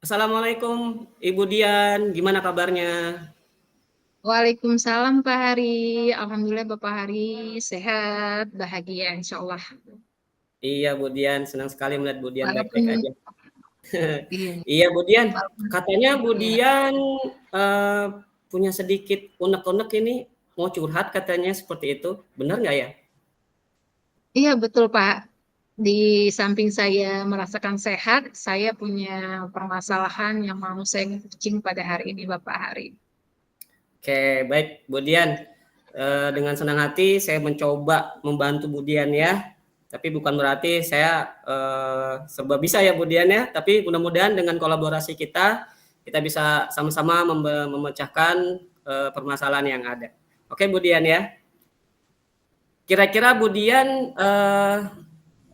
Assalamualaikum Ibu Dian, gimana kabarnya? Waalaikumsalam Pak Hari. Alhamdulillah Bapak Hari sehat, bahagia insya Allah. Iya Bu Dian, senang sekali melihat Bu Dian baik-baik Walaupun aja. iya, Iya Bu Dian, walaupun katanya Bu iya, Dian eh, punya sedikit unek-unek ini, mau curhat katanya seperti itu, benar nggak ya? iya betul Pak. Di samping saya merasakan sehat, saya punya permasalahan yang mau saya kucing pada hari ini Bapak Hari. Oke, baik Bu Dian. Dengan senang hati saya mencoba membantu Bu Dian ya. Tapi bukan berarti saya serba bisa ya Bu Dian ya. Tapi mudah-mudahan dengan kolaborasi kita bisa sama-sama memecahkan permasalahan yang ada. Oke Bu Dian ya. Kira-kira Bu Dian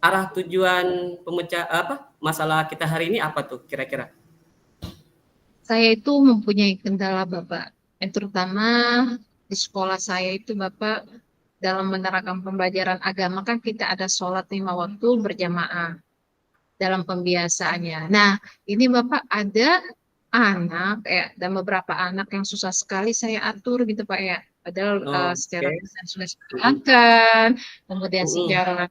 arah tujuan pemecah apa masalah kita hari ini apa tuh kira-kira? Saya itu mempunyai kendala Bapak, yang terutama di sekolah saya itu Bapak dalam menerapkan pembelajaran agama kan kita ada sholat 5 waktu berjamaah dalam pembiasaannya. Nah, ini Bapak ada anak ya dan beberapa anak yang susah sekali saya atur gitu Pak ya. Padahal secara Oke. desain sudah diajarkan, kemudian Mm-mm. secara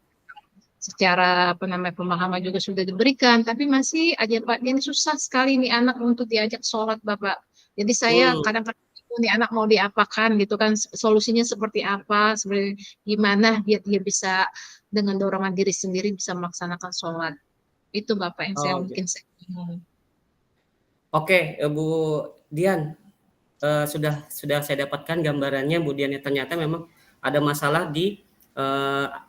secara apa namanya pemahaman juga sudah diberikan, tapi masih aja Pak, ini susah sekali nih anak untuk diajak sholat Bapak. Jadi saya Hmm. kadang-kadang nih anak mau diapakan gitu kan, solusinya seperti apa, sebenarnya gimana dia dia bisa dengan dorongan diri sendiri bisa melaksanakan sholat. Itu Bapak yang saya Oh, gitu. mungkin saya bingung. Oke, Bu Dian, sudah saya dapatkan gambarannya Bu Dian ya, ternyata memang ada masalah di eee,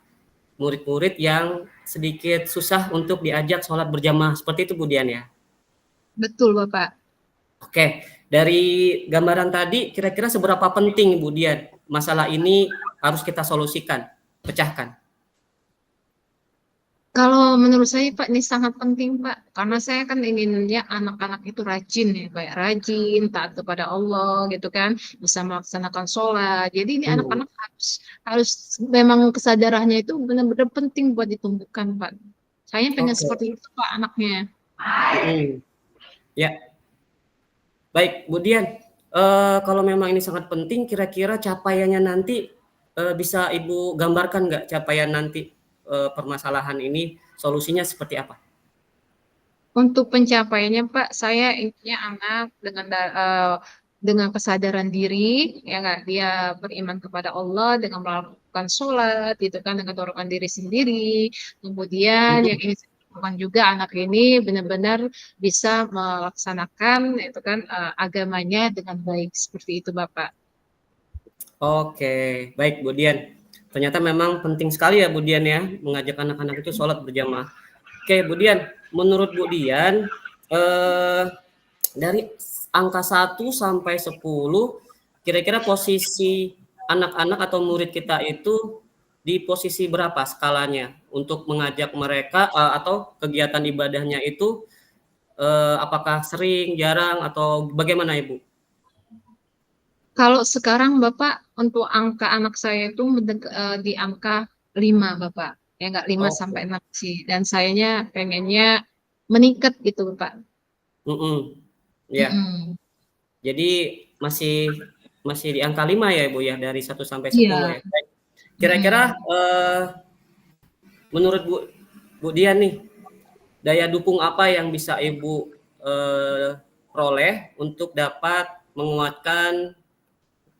murid-murid yang sedikit susah untuk diajak sholat berjamaah, seperti itu Bu Dian ya? Betul Bapak. Oke, dari gambaran tadi kira-kira seberapa penting Bu Dian masalah ini harus kita solusikan, pecahkan? Kalau menurut saya Pak ini sangat penting Pak, karena saya kan inginnya anak-anak itu rajin ya Pak, ya. Rajin, taat kepada Allah gitu kan, bisa melaksanakan sholat. Jadi ini Hmm. anak-anak harus harus memang kesadarannya itu benar-benar penting buat ditumbuhkan Pak. Saya pengen Oke. seperti itu Pak anaknya. Mhm. Ya, baik Bu Dian, kalau memang ini sangat penting kira-kira capaiannya nanti, bisa Ibu gambarkan nggak capaian nanti, permasalahan ini solusinya seperti apa? Untuk pencapaiannya Pak, saya intinya anak dengan kesadaran diri, ya nggak, dia beriman kepada Allah dengan melakukan sholat, gitu kan, dengan dorongan diri sendiri. Kemudian yang Mhm. ingin saya lakukan juga anak ini benar-benar bisa melaksanakan, itu kan, agamanya dengan baik seperti itu Bapak. Oke, baik Bu Dian. Ternyata memang penting sekali ya Bu Dian ya, mengajak anak-anak itu sholat berjamaah. Oke Bu Dian, menurut Bu Dian, eee, dari angka 1 sampai 10, kira-kira posisi anak-anak atau murid kita itu di posisi berapa skalanya untuk mengajak mereka, atau kegiatan ibadahnya itu, apakah sering, jarang, atau bagaimana Ibu? Kalau sekarang Bapak untuk angka anak saya itu di angka 5 Bapak. Ya nggak 5 Oke, sampai 6 sih. Dan sayanya pengennya meningkat gitu Pak. mhm, iya. Mm-mm. Jadi masih masih di angka 5 ya Ibu ya, dari 1 sampai 10 Iya. ya? Baik. Kira-kira, Mm-mm. menurut Bu Dian nih, daya dukung apa yang bisa Ibu peroleh untuk dapat menguatkan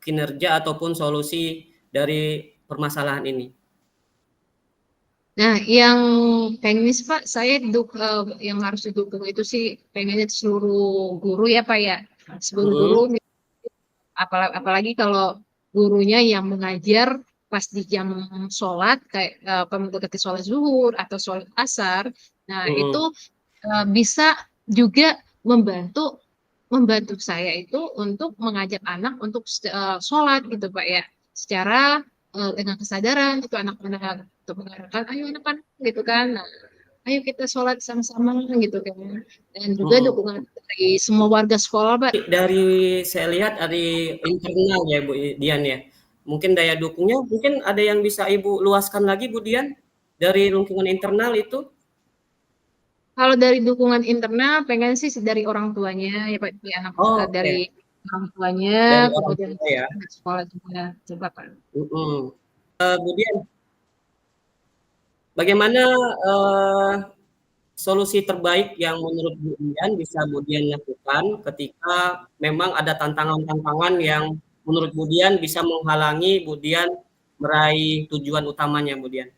kinerja ataupun solusi dari permasalahan ini? Nah, yang teknis Pak, yang harus didukung itu sih pengennya seluruh guru ya Pak ya. Seluruh guru, Mhm, apalagi kalau gurunya yang mengajar pas di jam sholat kayak mendekati sholat zuhur atau sholat asar. Nah, itu mhm. bisa juga membantu membantu saya itu untuk mengajak anak untuk sholat gitu Pak ya, secara dengan kesadaran itu anak-anak untuk mengarahkan ayo anak-anak gitu kan, nah, ayo kita sholat sama-sama gitu kan, dan juga Mhm. dukungan dari semua warga sekolah Pak. Dari saya lihat dari internal ya Bu Dian ya. Mungkin daya dukungnya mungkin ada yang bisa Ibu luaskan lagi Bu Dian dari lingkungan internal itu? Kalau dari dukungan internal, pengen sih dari orang tuanya, ya Pak, dari anak, dari Oke, orang tuanya, dari orang kemudian tua ya. dari sekolah juga, coba Pak. Mhm. Kemudian bagaimana, solusi terbaik yang menurut Bu Dian bisa Bu Dian lakukan ketika memang ada tantangan-tantangan yang menurut Bu Dian bisa menghalangi Bu Dian meraih tujuan utamanya, Bu Dian?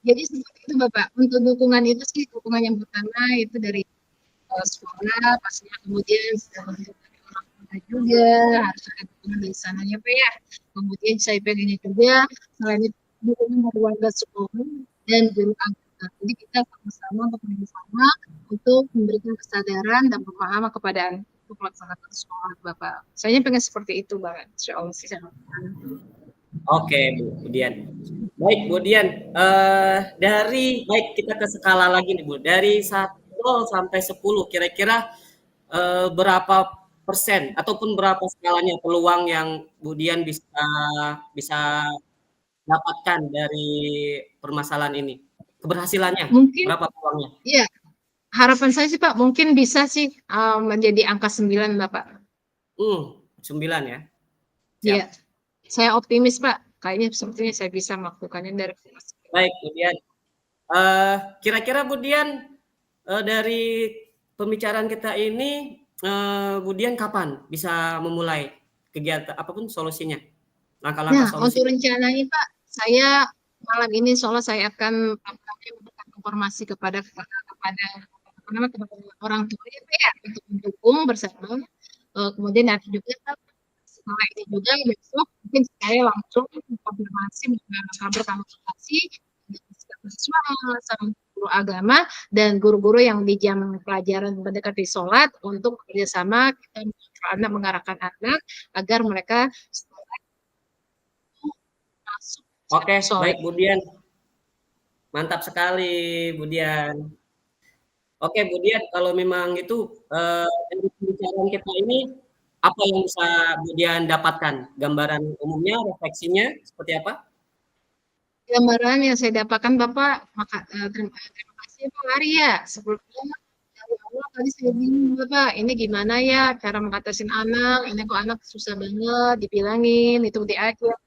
Jadi seperti itu Bapak, untuk dukungan itu sih, dukungan yang pertama itu dari sekolah, pastinya kemudian dari orang tua juga, harus ada dukungan dari sananya Pak ya. Kemudian saya pengennya juga, selain itu dukungan dari warga sekolah dan guru agama. Jadi kita sama-sama bekerjasama untuk memberikan kesadaran dan pemahaman kepada anak untuk melaksanakan sekolah Bapak. Saya pengen seperti itu Bapak, insya Allah sih. Oke, Bu Dian. Baik, Bu Dian, dari baik kita ke skala lagi nih, Bu. Dari 1 sampai 10 kira-kira, berapa persen ataupun berapa skalanya peluang yang Bu Dian bisa bisa dapatkan dari permasalahan ini? Keberhasilannya, Mungkin berapa peluangnya? ya, harapan saya sih Pak, mungkin bisa sih menjadi angka 9 Bapak. 9 ya? Ya, Siap. saya optimis Pak. Kayaknya sepertinya saya bisa melakukannya dari kelas. Baik, Bu Dian. Kira-kira Bu Dian, dari pembicaraan kita ini, Bu Dian kapan bisa memulai kegiatan apapun solusinya, langkah-langkah Nah, untuk solusinya? rencananya Pak, saya malam ini soalnya saya akan memberikan informasi kepada apa namanya, kepada orang tua ya Pak ya, untuk mendukung bersama. Kemudian nanti juga setelah ini juga besok mungkin saya langsung konfirmasi menggunakan berkonsultasi dengan siswa sama guru agama dan guru-guru yang di jam pelajaran mendekati sholat untuk bekerjasama kita mengarahkan anak agar mereka masuk Oke, sholat. baik Bu Dian, mantap sekali Bu Dian. Oke Bu Dian, kalau memang itu, dari pembicaraan kita ini, apa yang bisa Bu Dian dapatkan? Gambaran umumnya, refleksinya seperti apa? Gambaran yang saya dapatkan Bapak, terima kasih Pak Arya. Sebelumnya dari awal tadi saya bingung Bapak, ini gimana ya cara mengatasin anak, ini kok anak susah banget, dibilangin, itu diajar.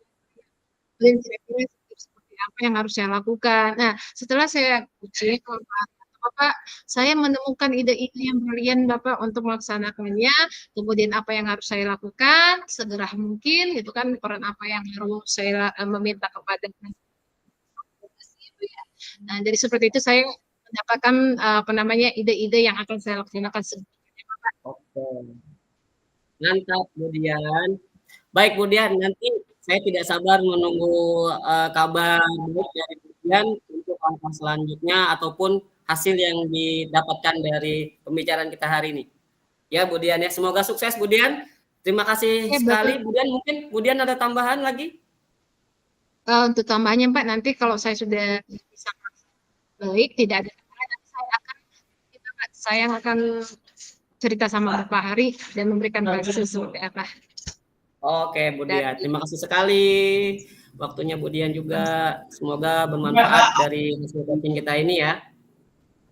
Dan kira-kira seperti apa yang harus saya lakukan. Nah, setelah saya uji, Bapak, saya menemukan ide-ide yang brilian Bapak untuk melaksanakannya, kemudian apa yang harus saya lakukan, segera mungkin, gitu kan, peran apa yang harus saya meminta kepada nah, jadi seperti itu saya mendapatkan apa namanya ide-ide yang akan saya laksanakan. Oke, mantap Bu Dian. Baik Bu Dian, nanti saya tidak sabar menunggu, kabar baik dari Bu Dian untuk langkah selanjutnya ataupun hasil yang didapatkan dari pembicaraan kita hari ini. Ya Bu Dian ya, semoga sukses Bu Dian. Terima kasih Oke, sekali Bapak. Bu Dian, mungkin Bu Dian ada tambahan lagi? Untuk tambahannya Pak, nanti kalau saya sudah bisa baik, tidak ada kendala, nanti saya akan cerita sama Bapak Hari dan memberikan bahasan seperti apa. Oke Bu Dian, Dan terima kasih sekali waktunya Bu Dian juga. Semoga bermanfaat dari hasil coaching kita ini ya.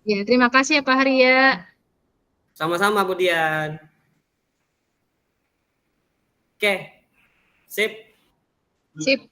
ya, terima kasih ya Pak Hari ya. Sama-sama Bu Dian. Oke, sip. Sip.